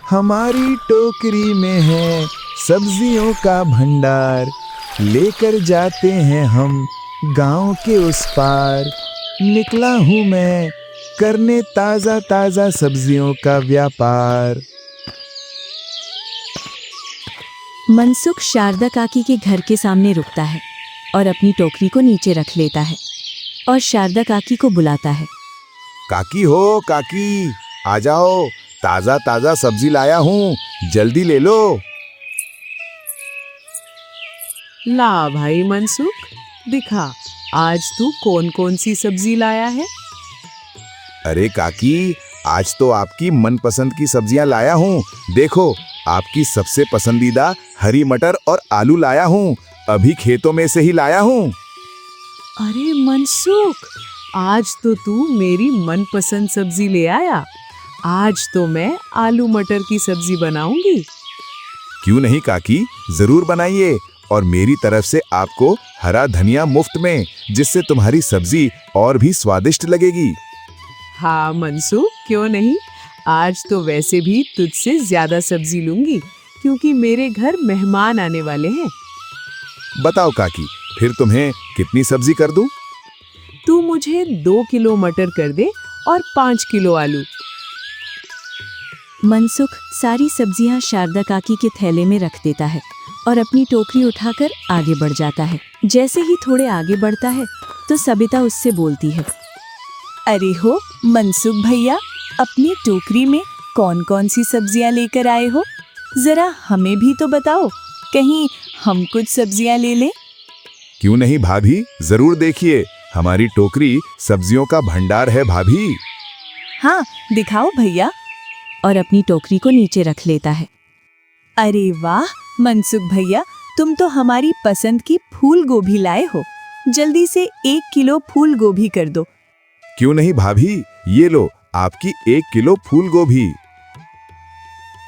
हमारी टोकरी में है सब्जियों का भंडार, लेकर जाते हैं हम गांव के उस पार। निकला हूँ मैं करने ताजा ताजा सब्जियों का व्यापार। मनसुख शारदा काकी के घर के सामने रुकता है और अपनी टोकरी को नीचे रख लेता है और शारदा काकी को बुलाता है। काकी हो काकी, आ जाओ, ताजा ताजा सब्जी लाया हूँ, जल्दी ले लो। ला भाई मनसुख, दिखा आज तू कौन कौन सी सब्जी लाया है। अरे काकी, आज तो आपकी मनपसंद की सब्जियां लाया हूँ। देखो, आपकी सबसे पसंदीदा हरी मटर और आलू लाया हूँ, अभी खेतों में से ही लाया हूँ। अरे मनसुख, आज तो तू मेरी मनपसंद सब्जी ले आया। आज तो मैं आलू मटर की सब्जी बनाऊंगी। क्यों नहीं काकी, जरूर बनाइए, और मेरी तरफ से आपको हरा धनिया मुफ्त में, जिससे तुम्हारी सब्जी और भी स्वादिष्ट लगेगी। हाँ मनसुख, क्यों नहीं। आज तो वैसे भी तुझसे ज्यादा सब्जी लूंगी, क्योंकि मेरे घर मेहमान आने वाले हैं। बताओ काकी, फिर तुम्हें कितनी सब्जी कर दूं? तू मुझे 2 किलो मटर कर दे और 5 किलो आलू। मनसुख सारी सब्जियां शारदा काकी के थैले में रख देता है और अपनी टोकरी उठाकर आगे बढ़ जाता है। जैसे ही थोड़े आगे बढ़ता है तो सबिता उससे बोलती है, अरे हो मनसुख भैया, अपनी टोकरी में कौन कौन सी सब्जियां लेकर आए हो? जरा हमें भी तो बताओ, कहीं हम कुछ सब्जियां ले लें। क्यों नहीं भाभी, जरूर देखिए, हमारी टोकरी सब्जियों का भंडार है भाभी। हाँ दिखाओ भैया। और अपनी टोकरी को नीचे रख लेता है। अरे वाह मनसुख भैया, तुम तो हमारी पसंद की फूल गोभी लाए हो। जल्दी से 1 किलो फूल गोभी कर दो। क्यों नहीं भाभी, ये लो आपकी 1 किलो फूल गोभी।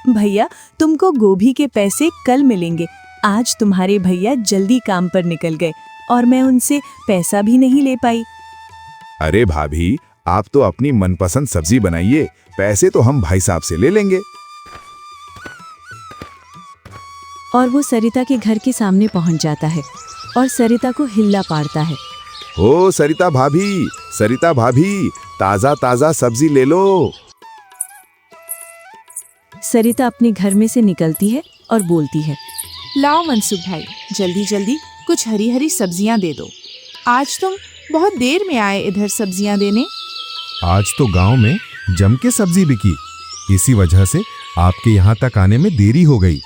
भैया, तुमको गोभी के पैसे कल मिलेंगे। आज तुम्हारे भैया जल्दी काम पर निकल गए और मैं उनसे पैसा भी नहीं ले पाई। अरे भाभी, आप तो अपनी मनपसंद सब्जी बनाइए, पैसे तो हम भाई साहब से ले लेंगे। और वो सरिता के घर के सामने पहुंच जाता है और सरिता को हिल्ला पाड़ता है। ओ सरिता भाभी, ताजा ताजा सब्जी ले लो। सरिता अपने घर में से निकलती है और बोलती है, लाओ मनसुख भाई, जल्दी जल्दी कुछ हरी हरी सब्जियां दे दो। आज तुम बहुत देर में आए इधर सब्जियां देने। आज तो गांव में जम के सब्जी बिकी, इसी वजह से आपके यहाँ तक आने में देरी हो गई।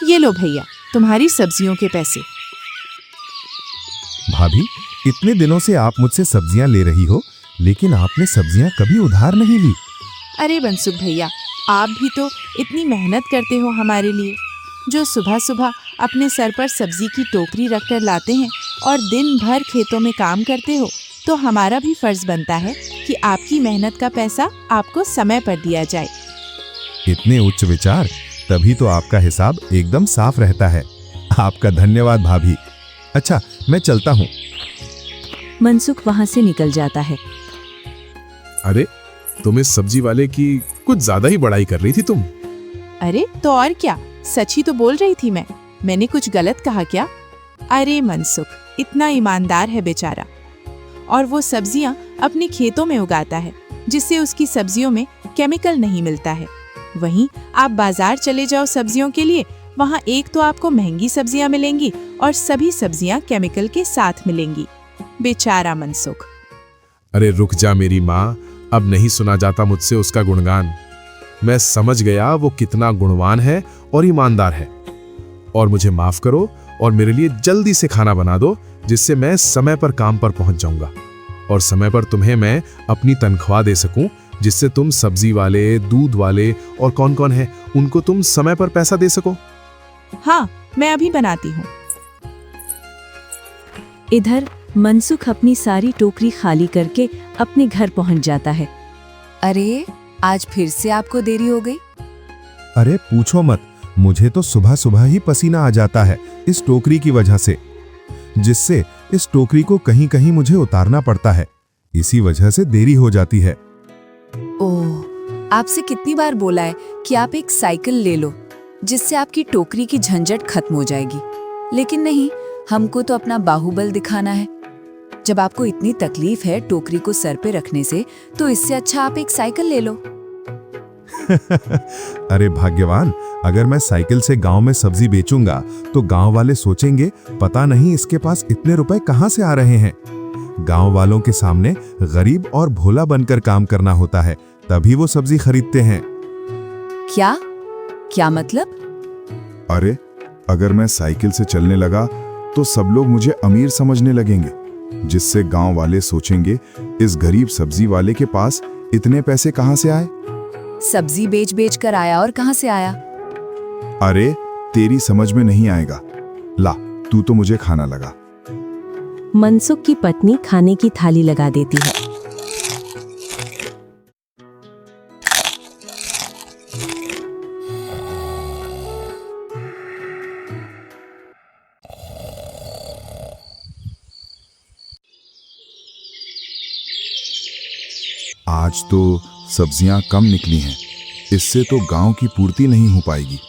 ये लो भैया, तुम्हारी सब्जियों के पैसे। भाभी, इतने दिनों से आप मुझसे सब्जियां ले रही हो, लेकिन आपने सब्जियां कभी उधार नहीं ली। अरे मनसुख भैया, आप भी तो इतनी मेहनत करते हो हमारे लिए। जो सुबह सुबह अपने सर पर सब्जी की टोकरी रखकर लाते हैं और दिन भर खेतों में काम करते हो, तो हमारा भी फर्ज बनता है कि आपकी मेहनत का पैसा आपको समय पर दिया जाए। इतने उच्च विचार, तभी तो आपका हिसाब एकदम साफ रहता है। आपका धन्यवाद भाभी। अच्छा, मैं चलता हूँ। मनसुख वहां से निकल जाता है। अरे, तुम इस सब्जी वाले की कुछ ज्यादा ही बड़ाई कर रही थी तुम। अरे तो और क्या, सच ही तो बोल रही थी मैंने कुछ गलत कहा क्या? अरे मनसुख इतना ईमानदार है बेचारा, और वो सब्जियां अपने खेतों में उगाता है, जिससे उसकी सब्जियों में केमिकल नहीं मिलता है। वहीं आप बाजार चले जाओ सब्जियों के लिए, वहाँ एक तो आपको महंगी सब्जियां मिलेंगी और सभी सब्जियां केमिकल के साथ मिलेंगी। बेचारा मनसुख। अरे रुक जा मेरी माँ, अब नहीं सुना जाता मुझसे उसका गुणगान। मैं समझ गया वो कितना गुणवान है और ईमानदार है। और मुझे माफ करो और मेरे लिए जल्दी से खाना बना दो, जिससे मैं समय पर काम पर पहुंच जाऊंगा और समय पर तुम्हें मैं अपनी तनख्वाह दे सकूं, जिससे तुम सब्जी वाले, दूध वाले और कौन कौन है उनको तुम समय पर पैसा दे सको। हाँ, मैं अभी बनाती हूँ। इधर मनसुख अपनी सारी टोकरी खाली करके अपने घर पहुंच जाता है। अरे, आज फिर से आपको देरी हो गई। अरे पूछो मत, मुझे तो सुबह सुबह ही पसीना आ जाता है इस टोकरी की वजह से, जिससे इस टोकरी को कहीं कहीं मुझे उतारना पड़ता है। इसी वजह से देरी हो जाती है। ओह, आपसे कितनी बार बोला है कि आप एक साइकिल ले लो जिससे आपकी टोकरी की झंझट खत्म हो जाएगी, लेकिन नहीं, हमको तो अपना बाहुबल दिखाना है। जब आपको इतनी तकलीफ है टोकरी को सर पे रखने से, तो इससे अच्छा आप एक साइकिल ले लो। अरे भाग्यवान, अगर मैं साइकिल से गांव में सब्जी बेचूंगा तो गांव वाले सोचेंगे पता नहीं इसके पास इतने रुपए कहां से आ रहे हैं। गांव वालों के सामने गरीब और भोला बनकर काम करना होता है, तभी वो सब्जी खरीदते हैं। क्या क्या मतलब? अरे अगर मैं साइकिल से चलने लगा तो सब लोग मुझे अमीर समझने लगेंगे, जिससे गांव वाले सोचेंगे इस गरीब सब्जी वाले के पास इतने पैसे कहां से आए। सब्जी बेच बेच कर आया और कहां से आया? अरे तेरी समझ में नहीं आएगा, ला तू तो मुझे खाना लगा। मनसुख की पत्नी खाने की थाली लगा देती है। आज तो सब्जियां कम निकली हैं, इससे तो गांव की पूर्ति नहीं हो पाएगी।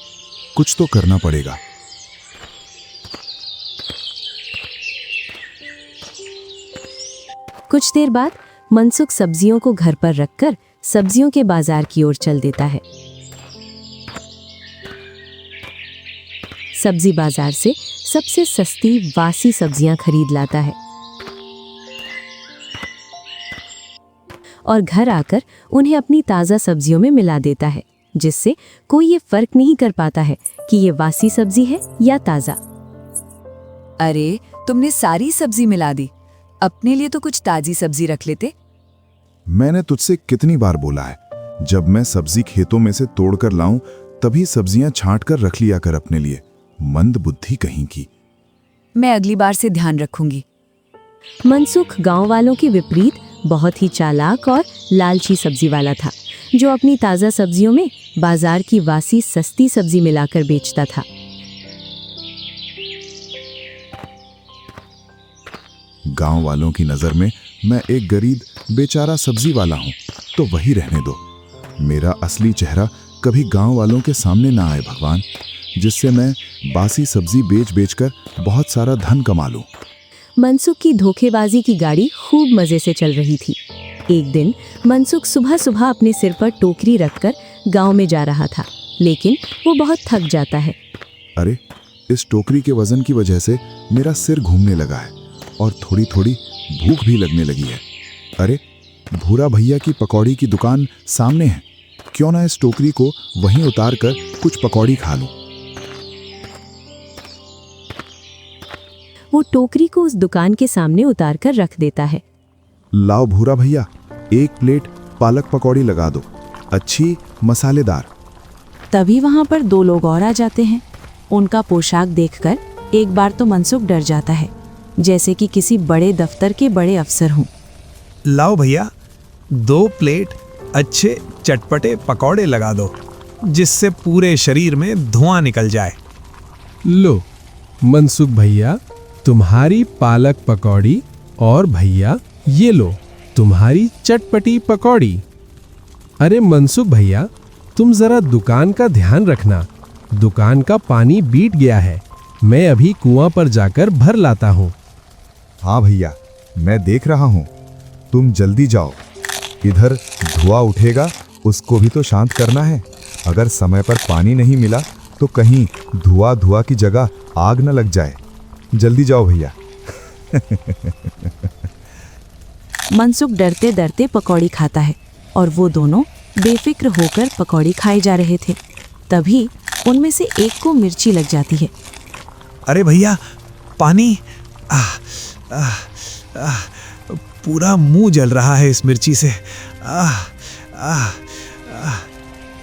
कुछ तो करना पड़ेगा। कुछ देर बाद मनसुख सब्जियों को घर पर रखकर सब्जियों के बाजार की ओर चल देता है। सब्जी बाजार से सबसे सस्ती वासी सब्जियां खरीद लाता है और घर आकर उन्हें अपनी ताज़ा सब्जियों में मिला देता है, जिससे कोई ये फर्क नहीं कर पाता है कि ये वासी सब्जी है या ताज़ा। अरे, तुमने सारी सब्जी मिला दी, अपने लिए तो कुछ ताजी सब्जी रख लेते। मैंने तुझसे कितनी बार बोला है, जब मैं सब्जी खेतों में से तोड़कर लाऊं तभी सब्जियां छांट कर रख लिया कर अपने लिए। मंद बुद्धि कहीं की। मैं अगली बार से ध्यान रखूंगी। मनसुख गांव वालों के विपरीत बहुत ही चालाक और लालची सब्जी वाला था, जो अपनी ताज़ा सब्जियों में बाजार की वासी सस्ती सब्जी मिलाकर बेचता था। गांव वालों की नजर में मैं एक गरीब बेचारा सब्जी वाला हूं, तो वही रहने दो। मेरा असली चेहरा कभी गांव वालों के सामने ना आए भगवान, जिससे मैं बासी सब्जी बेच बेचकर बहुत सारा धन कमा लूं। मनसुख की धोखेबाजी की गाड़ी खूब मजे से चल रही थी। एक दिन मनसुख सुबह सुबह अपने सिर पर टोकरी रखकर गांव में जा रहा था, लेकिन वो बहुत थक जाता है। अरे, इस टोकरी के वजन की वजह से मेरा सिर घूमने लगा है और थोड़ी थोड़ी भूख भी लगने लगी है। अरे, भूरा भैया की पकौड़ी की दुकान सामने है, क्यों ना इस टोकरी को वहीं उतार कर कुछ पकौड़ी खा लूं। वो टोकरी को उस दुकान के सामने उतार कर रख देता है। लाओ भूरा भैया, एक प्लेट पालक पकौड़ी लगा दो, अच्छी मसालेदार। तभी वहां पर दो लोग और आ जाते हैं। उनका पोशाक देखकर एक बार तो मनसुख डर जाता है, जैसे कि किसी बड़े दफ्तर के बड़े अफसर हों। लाओ भैया, 2 प्लेट अच्छे चटपटे पकौड़े लगा दो, जिससे पूरे शरीर में धुआं निकल जाए। लो मनसुख भैया, तुम्हारी पालक पकौड़ी, और भैया ये लो तुम्हारी चटपटी पकौड़ी। अरे मनसुख भैया, तुम जरा दुकान का ध्यान रखना, दुकान का पानी बीट गया है, मैं अभी कुआं पर जाकर भर लाता हूँ। हाँ भैया, मैं देख रहा हूँ, तुम जल्दी जाओ। इधर धुआं उठेगा, उसको भी तो शांत करना है। अगर समय पर पानी नहीं मिला तो कहीं धुआं की जगह आग न लग जाए। जल्दी जाओ भैया। मनसुख डरते डरते पकौड़ी खाता है और वो दोनों बेफिक्र होकर पकौड़ी खाए जा रहे थे। तभी उनमें से एक को मिर्ची लग जाती है। अरे भैया, पानी! पूरा मुंह जल रहा है इस मिर्ची से।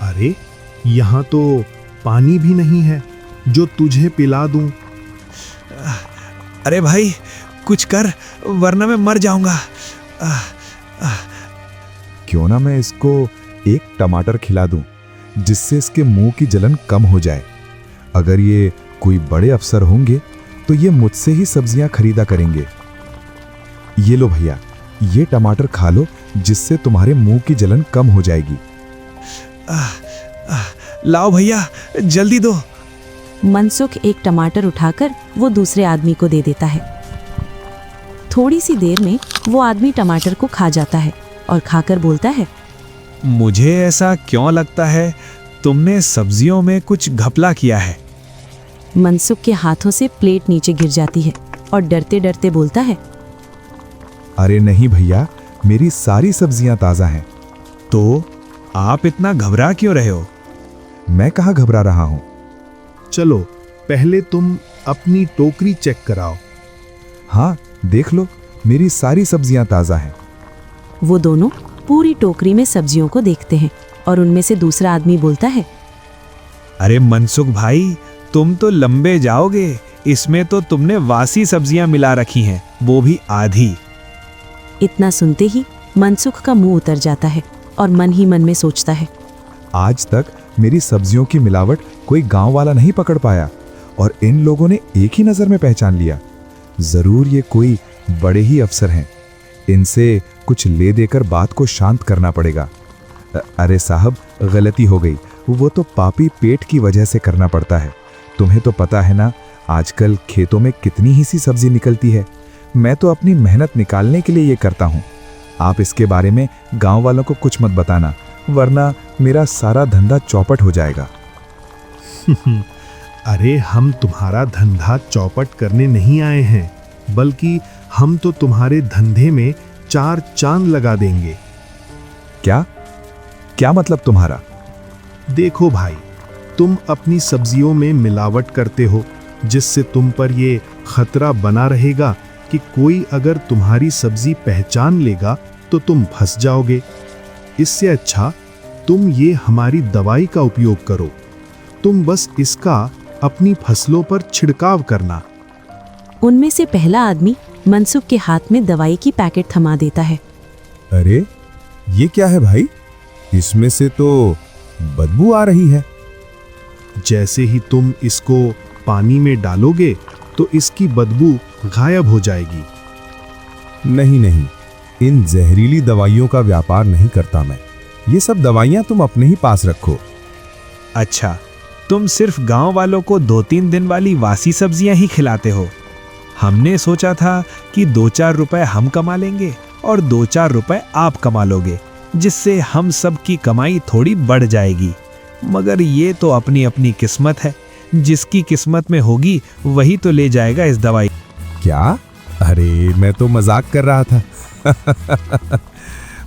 अरे, यहाँ तो पानी भी नहीं है जो तुझे पिला दूं। अरे भाई, कुछ कर, वरना मैं मर जाऊंगा। क्यों ना मैं इसको एक टमाटर खिला दूं, जिससे इसके मुंह की जलन कम हो जाए। अगर ये कोई बड़े अफसर होंगे तो ये मुझसे ही सब्जियां खरीदा करेंगे। ये लो भैया, ये टमाटर खा लो, जिससे तुम्हारे मुंह की जलन कम हो जाएगी। लाओ भैया, जल्दी दो। मनसुख एक टमाटर उठाकर वो दूसरे आदमी को दे देता है। थोड़ी सी देर में वो आदमी टमाटर को खा जाता है और खाकर बोलता है, मुझे ऐसा क्यों लगता है तुमने सब्जियों में कुछ घपला किया है। मनसुख के हाथों से प्लेट नीचे गिर जाती है और डरते डरते बोलता है, अरे नहीं भैया, मेरी सारी सब्जियां ताजा हैं। तो आप इतना घबरा क्यों रहे हो? मैं कहाँ घबरा रहा हूँ। चलो पहले तुम अपनी टोकरी चेक कराओ। हाँ, देख लो, मेरी सारी सब्जियां ताजा हैं। वो दोनों पूरी टोकरी में सब्जियों को देखते हैं और उनमें से दूसरा आदमी बोलता है, अरे मनसुख भाई, तुम तो लंबे जाओगे। इसमें तो तुमने वासी सब्जियां मिला रखी हैं, वो भी आधी। इतना सुनते ही मनसुख का मुंह उतर जाता है और मन ही मन में सोचता है, आज तक मेरी सब्जियों की मिलावट कोई गांव वाला नहीं पकड़ पाया और इन लोगों ने एक ही नजर में पहचान लिया। जरूर ये कोई बड़े ही अफसर हैं। इनसे कुछ ले देकर बात को शांत करना पड़ेगा। अरे साहब, गलती हो गई। वो तो पापी पेट की वजह से करना पड़ता है। तुम्हें तो पता है ना, आजकल खेतों में कितनी ही सी सब्जी निकलती है। मैं तो अपनी मेहनत निकालने के लिए ये करता हूँ। आप इसके बारे में गांव वालों को कुछ मत बताना, वरना मेरा सारा धंधा चौपट हो जाएगा। अरे हम तुम्हारा धंधा चौपट करने नहीं आए हैं, बल्कि हम तो तुम्हारे धंधे में 4 चांद लगा देंगे। क्या क्या मतलब तुम्हारा? देखो भाई, तुम अपनी सब्जियों में मिलावट करते हो, जिससे तुम पर ये खतरा बना रहेगा कि कोई अगर तुम्हारी सब्जी पहचान लेगा तो तुम फंस जाओगे। इससे अच्छा तुम ये हमारी दवाई का उपयोग करो। तुम बस इसका अपनी फसलों पर छिड़काव करना। उनमें से पहला आदमी मनसुख के हाथ में दवाई की पैकेट थमा देता है। अरे ये क्या है भाई? इसमें से तो बदबू आ रही है। जैसे ही तुम इसको पानी में डालोगे तो इसकी बदबू गायब हो जाएगी। नहीं नहीं, इन जहरीली दवाइयों का व्यापार नहीं करता मैं। ये सब दवाइयां तुम अपने ही पास रखो। अच्छा, तुम सिर्फ गांव वालों को 2-3 दिन वाली वासी सब्जियां ही खिलाते हो। हमने सोचा था कि 2-4 रुपए हम कमा लेंगे और 2-4 रुपए आप कमा लोगे, जिससे हम सब की कमाई थोड़ी बढ़ जाएगी। मगर ये तो अपनी अपनी किस्मत है। जिसकी किस्मत में होगी वही तो ले जाएगा इस दवाई। क्या? अरे मैं तो मजाक कर रहा था।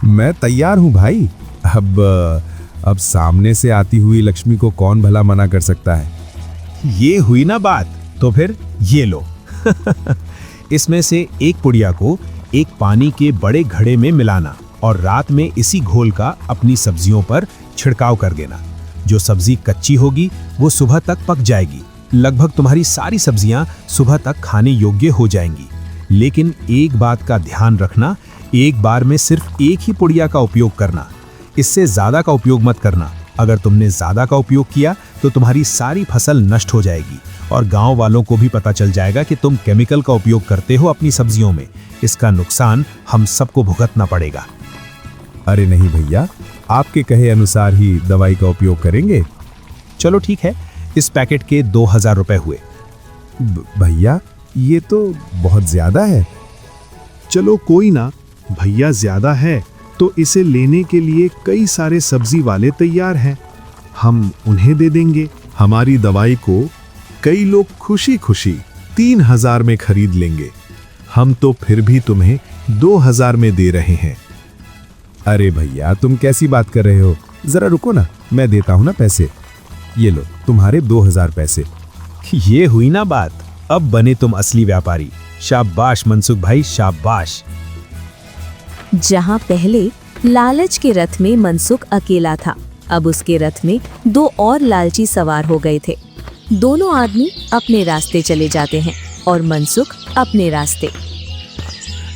मैं तैयार हूं भाई। अब सामने से आती हुई लक्ष्मी को कौन भला मना कर सकता है? ये हुई ना बात, तो फिर ये लो। इसमें से एक पुड़िया को एक पानी के बड़े घड़े में मिलाना और रात में इसी घोल का अपनी सब्जियों पर छिड़काव कर देना। जो सब्जी कच्ची होगी वो सुबह तक पक जाएगी। लगभग तुम्हारी सारी सब्जियां सुबह तक खाने योग्य हो जाएंगी। लेकिन एक बात का ध्यान रखना, एक बार में सिर्फ एक ही पुड़िया का उपयोग करना। इससे ज्यादा का उपयोग मत करना। अगर तुमने ज्यादा का उपयोग किया तो तुम्हारी सारी फसल नष्ट हो जाएगी और गांव वालों को भी पता चल जाएगा कि तुम केमिकल का उपयोग करते हो अपनी सब्जियों में। इसका नुकसान हम सबको भुगतना पड़ेगा। अरे नहीं भैया, आपके कहे अनुसार ही दवाई का उपयोग करेंगे। चलो ठीक है, इस पैकेट के 2000 रुपए हुए। भैया ये तो बहुत ज्यादा है। चलो कोई ना भैया, ज्यादा है तो इसे लेने के लिए कई सारे सब्जी वाले तैयार हैं। हम उन्हें दे देंगे। हमारी दवाई को कई लोग खुशी खुशी 3000 में खरीद लेंगे। हम तो फिर भी तुम्हें 2000 में दे रहे हैं। अरे भैया, तुम कैसी बात कर रहे हो? जरा रुको ना, मैं देता हूं ना पैसे। ये लो तुम्हारे 2000 पैसे। ये हुई ना बात, अब बने तुम असली व्यापारी। शाबाश मनसुख भाई, शाबाश। जहां पहले लालच के रथ में मनसुख अकेला था, अब उसके रथ में 2 और लालची सवार हो गए थे। दोनों आदमी अपने रास्ते चले जाते हैं और मनसुख अपने रास्ते।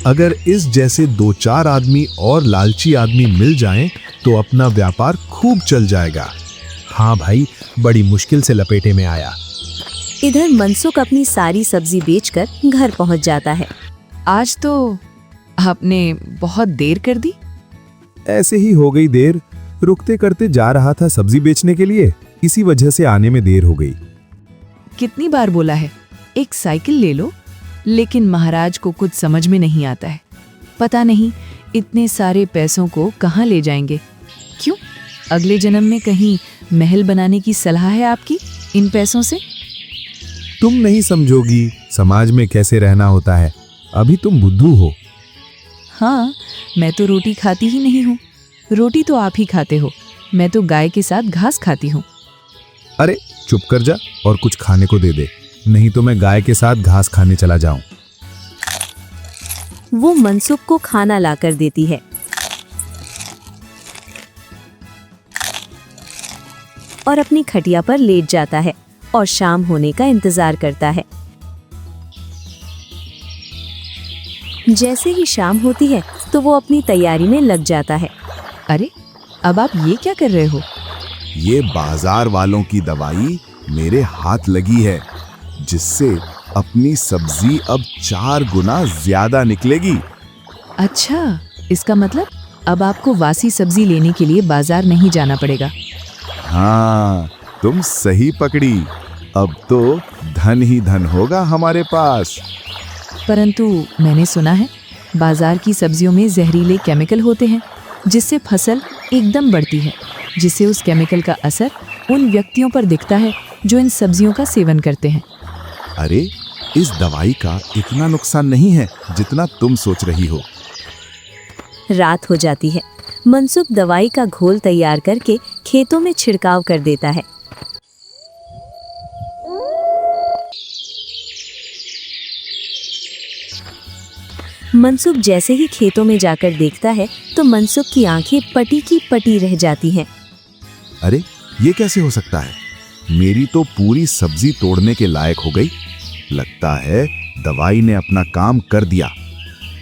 अगर इस जैसे 2-4 आदमी और लालची आदमी मिल जाएं तो अपना व्यापार खूब चल जाएगा। हाँ भाई, बड़ी मुश्किल से लपेटे में आया। इधर मनसुख अपनी सारी सब्जी बेचकर घर पहुंच जाता है। आज तो आपने बहुत देर कर दी। ऐसे ही हो गई देर। रुकते करते जा रहा था सब्जी बेचने के लिए, इसी वजह से आने में देर हो गई। कितनी बार बोला है एक साइकिल ले लो, लेकिन महाराज को कुछ समझ में नहीं आता है। पता नहीं इतने सारे पैसों को कहाँ ले जाएंगे। क्यों, अगले जन्म में कहीं महल बनाने की सलाह है आपकी इन पैसों से? तुम नहीं समझोगी समाज में कैसे रहना होता है, अभी तुम बुद्धू हो। हाँ, मैं तो रोटी खाती ही नहीं हूँ। रोटी तो आप ही खाते हो, मैं तो गाय के साथ घास खाती हूँ। अरे चुप कर जा और कुछ खाने को दे दे, नहीं तो मैं गाय के साथ घास खाने चला जाऊं। वो मनसुख को खाना लाकर देती है और अपनी खटिया पर लेट जाता है और शाम होने का इंतजार करता है। जैसे ही शाम होती है तो वो अपनी तैयारी में लग जाता है। अरे, अब आप ये क्या कर रहे हो? ये बाजार वालों की दवाई मेरे हाथ लगी है, जिससे अपनी सब्जी अब 4 गुना ज्यादा निकलेगी। अच्छा, इसका मतलब अब आपको वासी सब्जी लेने के लिए बाजार नहीं जाना पड़ेगा। हाँ, तुम सही पकड़ी, अब तो धन ही धन होगा हमारे पास। परंतु मैंने सुना है बाजार की सब्जियों में जहरीले केमिकल होते हैं, जिससे फसल एकदम बढ़ती है, जिससे उस केमिकल का असर उन व्यक्तियों पर दिखता है जो इन सब्जियों का सेवन करते हैं। अरे, इस दवाई का इतना नुकसान नहीं है जितना तुम सोच रही हो। रात हो जाती है। मनसुख दवाई का घोल तैयार करके खेतों में छिड़काव कर देता है। मनसुख जैसे ही खेतों में जाकर देखता है तो मनसुख की आंखें पटी की पटी रह जाती हैं। अरे, ये कैसे हो सकता है? मेरी तो पूरी सब्जी तोड़ने के लायक हो गई। लगता है दवाई ने अपना काम कर दिया।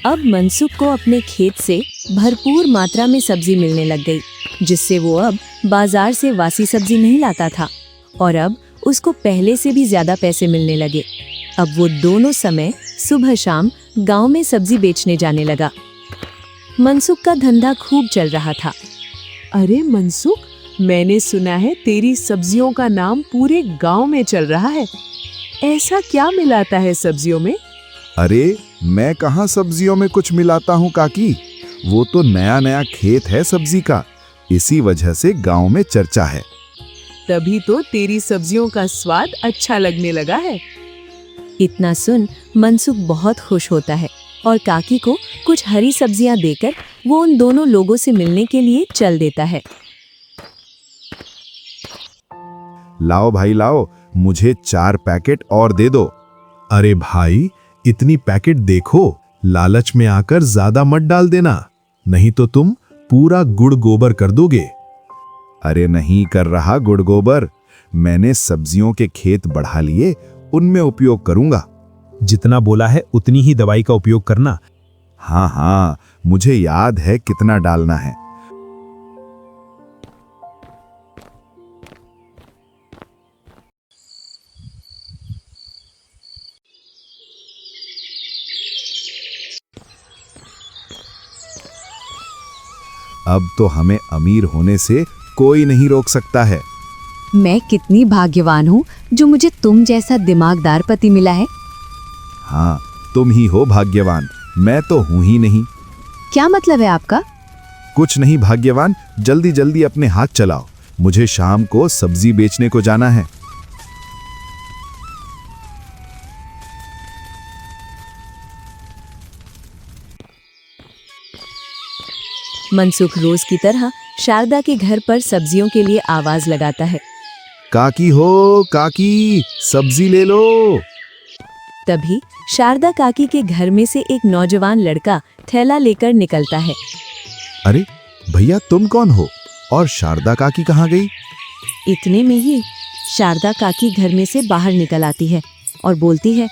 अब मनसुख को अपने खेत से भरपूर मात्रा में सब्जी मिलने लग गई, जिससे वो अब बाजार से वासी सब्जी नहीं लाता था और अब उसको पहले से भी ज्यादा पैसे मिलने लगे। अब वो दोनों समय सुबह शाम गांव में सब्जी बेचने जाने लगा। मनसुख का धंधा खूब चल रहा था। अरे मनसुख, मैंने सुना है तेरी सब्जियों का नाम पूरे गांव में चल रहा है। ऐसा क्या मिलाता है सब्जियों में? अरे, मैं कहाँ सब्जियों में कुछ मिलाता हूँ काकी, वो तो नया नया खेत है सब्जी का, इसी वजह से गांव में चर्चा है। तभी तो तेरी सब्जियों का स्वाद अच्छा लगने लगा है। इतना सुन मनसुख बहुत खुश होता है और काकी को कुछ हरी सब्जियां देकर वो उन दोनों लोगों से मिलने के लिए चल देता है। लाओ भाई लाओ, मुझे 4 पैकेट और दे दो। अरे भाई, इतनी पैकेट देखो, लालच में आकर ज्यादा मत डाल देना, नहीं तो तुम पूरा गुड़ गोबर कर दोगे। अरे नहीं कर रहा गुड़ गोबर, मैंने सब्जियों के खेत बढ़ा लिए, उनमें उपयोग करूंगा। जितना बोला है उतनी ही दवाई का उपयोग करना। हाँ हाँ, मुझे याद है कितना डालना है। अब तो हमें अमीर होने से कोई नहीं रोक सकता है। मैं कितनी भाग्यवान हूँ जो मुझे तुम जैसा दिमागदार पति मिला है। हाँ, तुम ही हो भाग्यवान, मैं तो हूं ही नहीं। क्या मतलब है आपका? कुछ नहीं भाग्यवान, जल्दी जल्दी अपने हाथ चलाओ, मुझे शाम को सब्जी बेचने को जाना है। मनसुख रोज की तरह शारदा के घर पर सब्जियों के लिए आवाज लगाता है। काकी हो काकी, सब्जी ले लो। तभी शारदा काकी के घर में से एक नौजवान लड़का थैला लेकर निकलता है। अरे भैया, तुम कौन हो और शारदा काकी कहाँ गई? इतने में ही शारदा काकी घर में से बाहर निकल आती है और बोलती है,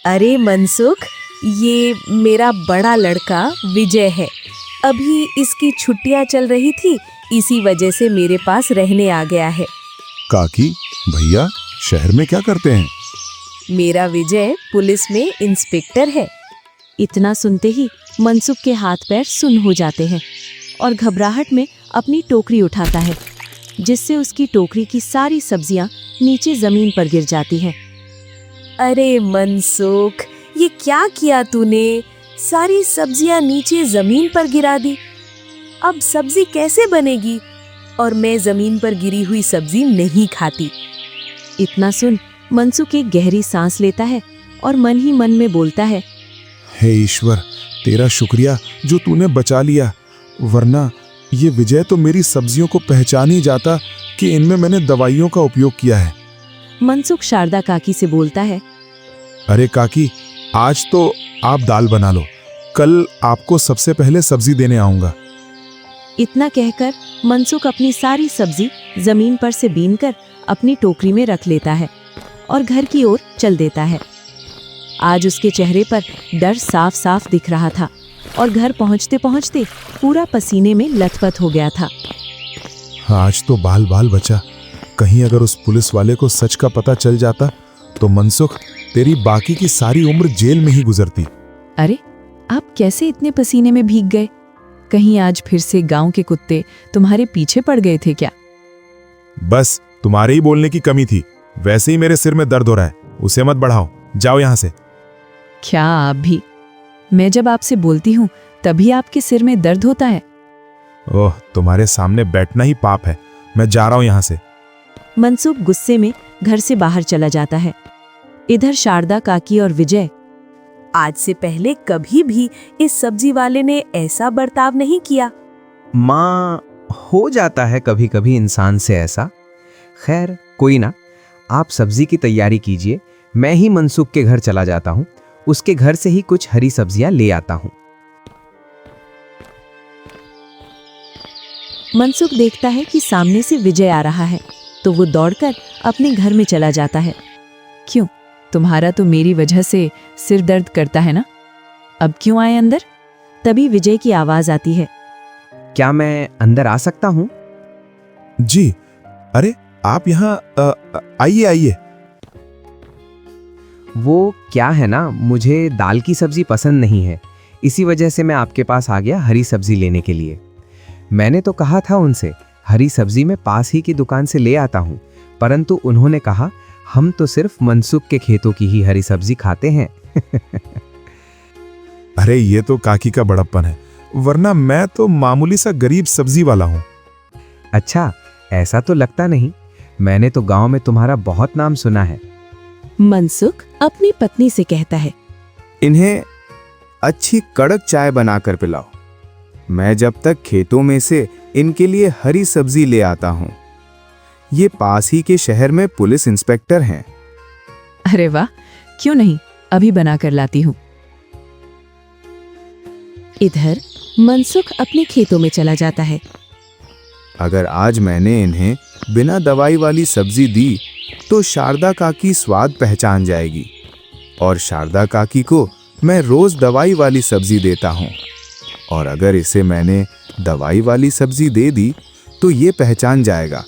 अरे मनसुख, ये मेरा बड़ा लड़का विजय है। अभी इसकी छुट्टियां चल रही थी, इसी वजह से मेरे पास रहने आ गया है। काकी, भैया शहर में क्या करते हैं? मेरा विजय पुलिस में इंस्पेक्टर है। इतना सुनते ही मनसुख के हाथ पैर सुन्न हो जाते हैं। और घबराहट में अपनी टोकरी उठाता है, जिससे उसकी टोकरी की सारी सब्जियां नीचे जमीन पर गिर जाती हैं। अरे मनसुख, ये क्या किया तूने? सारी सब्जियां नीचे जमीन पर गिरा दी। अब सब्जी कैसे बनेगी? और मैं जमीन पर गिरी हुई सब्जी नहीं खाती। इतना सुन मनसुख एक गहरी सांस लेता है और मन ही मन में बोलता है, हे ईश्वर, तेरा शुक्रिया जो तूने बचा लिया, वरना ये विजय तो मेरी सब्जियों को पहचान ही जाता कि इनमें मैंने दवाइयों का उपयोग किया है। मनसुख शारदा काकी से बोलता है, अरे काकी, आज तो आप दाल बना लो, कल आपको सबसे पहले सब्जी देने आऊंगा। इतना कहकर मनसुख अपनी सारी सब्जी जमीन पर से बीनकर अपनी टोकरी में रख लेता है और घर की ओर चल देता है। आज उसके चेहरे पर डर साफ साफ दिख रहा था और घर पहुंचते पहुंचते पूरा पसीने में लथपथ हो गया था। आज तो बाल बाल बचा, कहीं अगर उस पुलिस वाले को सच का पता चल जाता तो मनसुख, तेरी बाकी की सारी उम्र जेल में ही गुजरती। अरे, आप कैसे इतने पसीने में भीग गए? कहीं आज फिर से गांव के कुत्ते तुम्हारे पीछे पड़ गए थे क्या? बस तुम्हारे ही बोलने की कमी थी। वैसे ही मेरे सिर में दर्द हो रहा है, उसे मत बढ़ाओ, जाओ यहां से। क्या आप भी? मैं जब आपसे बोलती हूँ तभी आपके सिर में दर्द होता है। ओह, तुम्हारे सामने बैठना ही पाप है। मैं जा रहा हूं यहां से। मनसुख गुस्से में घर से बाहर चला जाता है। इधर शारदा काकी और विजय, आज से पहले कभी भी इस सब्जी वाले ने ऐसा बर्ताव नहीं किया। माँ, हो जाता है कभी कभी इंसान से ऐसा। खैर कोई ना, आप सब्जी की तैयारी कीजिए, मैं ही मनसुख के घर चला जाता हूँ, उसके घर से ही कुछ हरी सब्जियां ले आता हूँ। मनसुख देखता है कि सामने से विजय आ रहा है, तो वो दौड़कर अपने घर में चला जाता है। क्यों, तुम्हारा तो मेरी वजह से सिर दर्द करता है ना? अब क्यों आए अंदर? तभी विजय की आवाज आती है, क्या मैं अंदर आ सकता हूँ? जी, अरे आप यहाँ आइए आइए। वो क्या है ना, मुझे दाल की सब्जी पसंद नहीं है, इसी वजह से मैं आपके पास आ गया हरी सब्जी लेने के लिए। मैंने तो कहा था उनसे हरी सब्जी मैं पास ही की दुकान से ले आता हूँ, परंतु उन्होंने कहा हम तो सिर्फ मनसुख के खेतों की ही हरी सब्जी खाते हैं। अरे ये तो काकी का बड़प्पन है, वरना मैं तो मामूली सा गरीब सब्जी वाला हूँ। अच्छा, ऐसा तो लगता नहीं। मैंने तो गांव में तुम्हारा बहुत नाम सुना है। मनसुख अपनी पत्नी से कहता है, इन्हें अच्छी कड़क चाय बनाकर पिलाओ। मैं जब तक खेतों में से इनके लिए हरी सब्जी ले आता हूँ। ये पास ही के शहर में पुलिस इंस्पेक्टर हैं। अरे वाह, क्यों नहीं, अभी बना कर लाती हूँ। इधर मनसुख अपने खेतों में चला जाता है। अगर आज मैंने इन्हें बिना दवाई वाली सब्जी दी तो शारदा काकी स्वाद पहचान जाएगी, और शारदा काकी को मैं रोज दवाई वाली सब्जी देता हूँ। और अगर इसे मैंने दवाई वाली सब्जी दे दी तो ये पहचान जाएगा,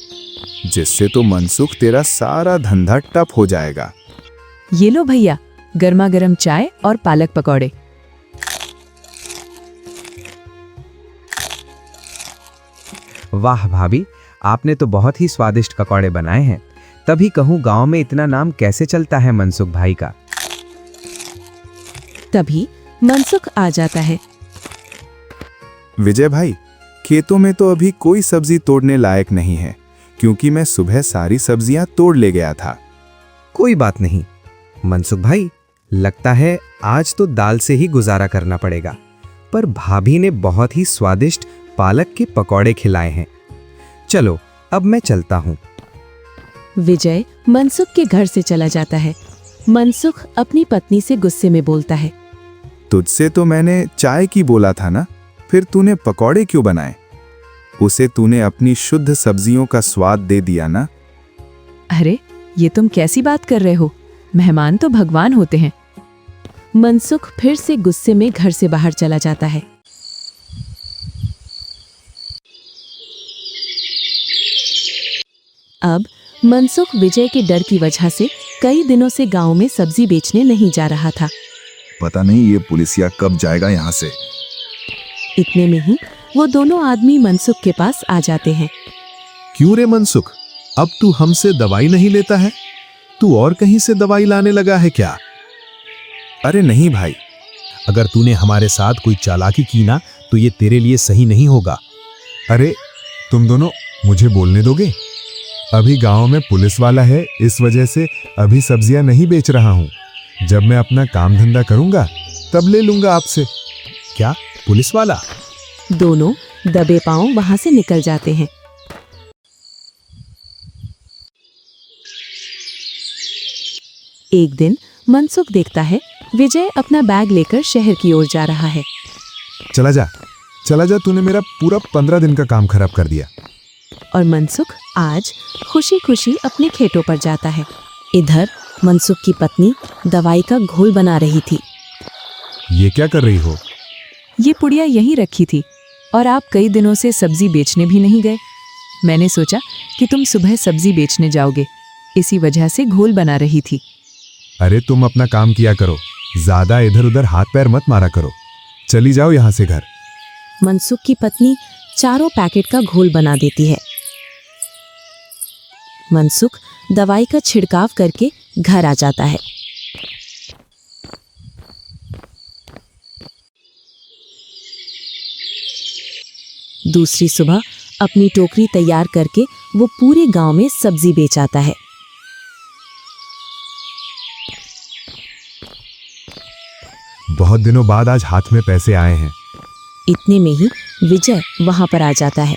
जिससे तो मनसुख तेरा सारा धंधा ठप हो जाएगा। ये लो भैया, गर्मा गर्म चाय और पालक पकौड़े। वाह भाभी, आपने तो बहुत ही स्वादिष्ट पकौड़े बनाए हैं। तभी कहूँ गांव में इतना नाम कैसे चलता है मनसुख भाई का। तभी मनसुख आ जाता है। विजय भाई, खेतों में तो अभी कोई सब्जी तोड़ने लायक नहीं है, क्योंकि मैं सुबह सारी सब्जियां तोड़ ले गया था। कोई बात नहीं मनसुख भाई, लगता है आज तो दाल से ही गुजारा करना पड़ेगा, पर भाभी ने बहुत ही स्वादिष्ट पालक के पकौड़े खिलाए हैं। चलो अब मैं चलता हूँ। विजय मनसुख के घर से चला जाता है। मनसुख अपनी पत्नी से गुस्से में बोलता है, तुझसे तो मैंने चाय की बोला था ना, फिर तूने पकौड़े क्यों बनाए? उसे तूने अपनी शुद्ध सब्जियों का स्वाद दे दिया ना। अरे ये तुम कैसी बात कर रहे हो? मेहमान तो भगवान होते हैं। मनसुख फिर से गुस्से में घर से बाहर चला जाता है। अब मनसुख विजय के डर की वजह से कई दिनों से गांव में सब्जी बेचने नहीं जा रहा था। पता नहीं ये पुलिसिया कब जाएगा यहाँ से। इतने में ही वो दोनों आदमी मनसुख के पास आ जाते हैं। क्यों रे मनसुख, अब तू हमसे दवाई नहीं लेता है? तू और कहीं से दवाई लाने लगा है क्या? अरे नहीं भाई, अगर तूने हमारे साथ कोई चालाकी की ना तो ये तेरे लिए सही नहीं होगा। अरे तुम दोनों मुझे बोलने दोगे? अभी गांव में पुलिस वाला है, इस वजह से अभी सब्जियां नहीं बेच रहा हूं। जब मैं अपना काम धंधा करूंगा तब ले लूंगा आपसे। क्या पुलिस वाला? दोनों दबे पांव वहां से निकल जाते हैं। एक दिन मनसुख देखता है विजय अपना बैग लेकर शहर की ओर जा रहा है। चला जा, तूने मेरा पूरा 15 दिन का काम खराब कर दिया। और मनसुख आज खुशी खुशी अपने खेतों पर जाता है। इधर मनसुख की पत्नी दवाई का घोल बना रही थी। ये क्या कर रही हो? ये पुड़िया यहीं रखी थी और आप कई दिनों से सब्जी बेचने भी नहीं गए। मैंने सोचा कि तुम सुबह सब्जी बेचने जाओगे, इसी वजह से घोल बना रही थी। अरे तुम अपना काम किया करो, ज्यादा इधर उधर हाथ पैर मत मारा करो। चली जाओ यहां से घर। मनसुख की पत्नी चारों पैकेट का घोल बना देती है। मनसुख दवाई का छिड़काव करके घर आ जाता है। दूसरी सुबह अपनी टोकरी तैयार करके वो पूरे गांव में सब्जी बेच आता है। बहुत दिनों बाद आज हाथ में पैसे आए हैं। इतने में ही विजय वहां पर आ जाता है।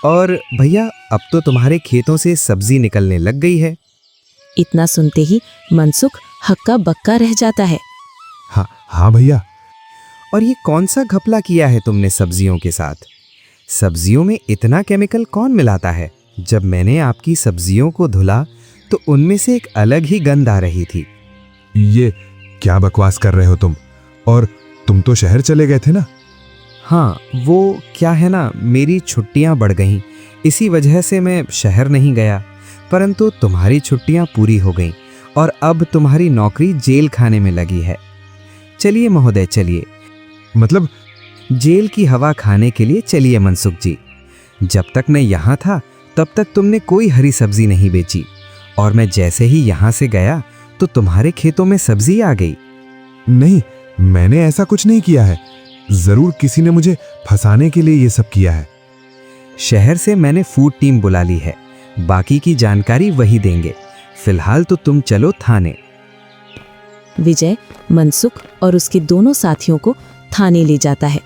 और भैया, अब तो तुम्हारे खेतों से सब्जी निकलने लग गई है। इतना सुनते ही मनसुख हक्का बक्का रह जाता है। हाँ भैया। और ये कौन सा घपला किया है तुमने सब्जियों के साथ? सब्जियों में इतना केमिकल कौन मिलाता है? जब मैंने आपकी सब्जियों को धुला तो उनमें से एक अलग ही गंध आ रही थी। ये क्या बकवास कर रहे हो तुम? और तुम तो शहर चले गए थे ना? हाँ, वो क्या है ना, मेरी छुट्टियां बढ़ गईं, इसी वजह से मैं शहर नहीं गया। परंतु तुम्हारी छुट्टियां पूरी हो गईं और अब तुम्हारी नौकरी जेल खाने में लगी है। चलिए महोदय, चलिए। मतलब? जेल की हवा खाने के लिए चलिए मनसुख जी। जब तक मैं यहाँ था तब तक तुमने कोई हरी सब्जी नहीं बेची, और मैं जैसे ही यहाँ से गया तो तुम्हारे खेतों में सब्जी आ गई। नहीं, मैंने ऐसा कुछ नहीं किया है। जरूर किसी ने मुझे फंसाने के लिए ये सब किया है। शहर से मैंने फूड टीम बुला ली है, बाकी की जानकारी वही देंगे। फिलहाल तो तुम चलो थाने। विजय मनसुख और उसके दोनों साथियों को थाने ले जाता है।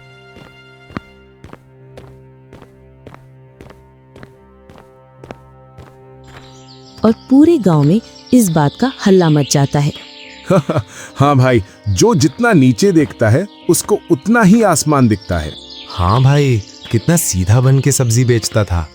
और पूरे गांव में इस बात का हल्ला मच जाता है। हाँ भाई, जो जितना नीचे देखता है उसको उतना ही आसमान दिखता है। हाँ भाई, कितना सीधा बन के सब्जी बेचता था।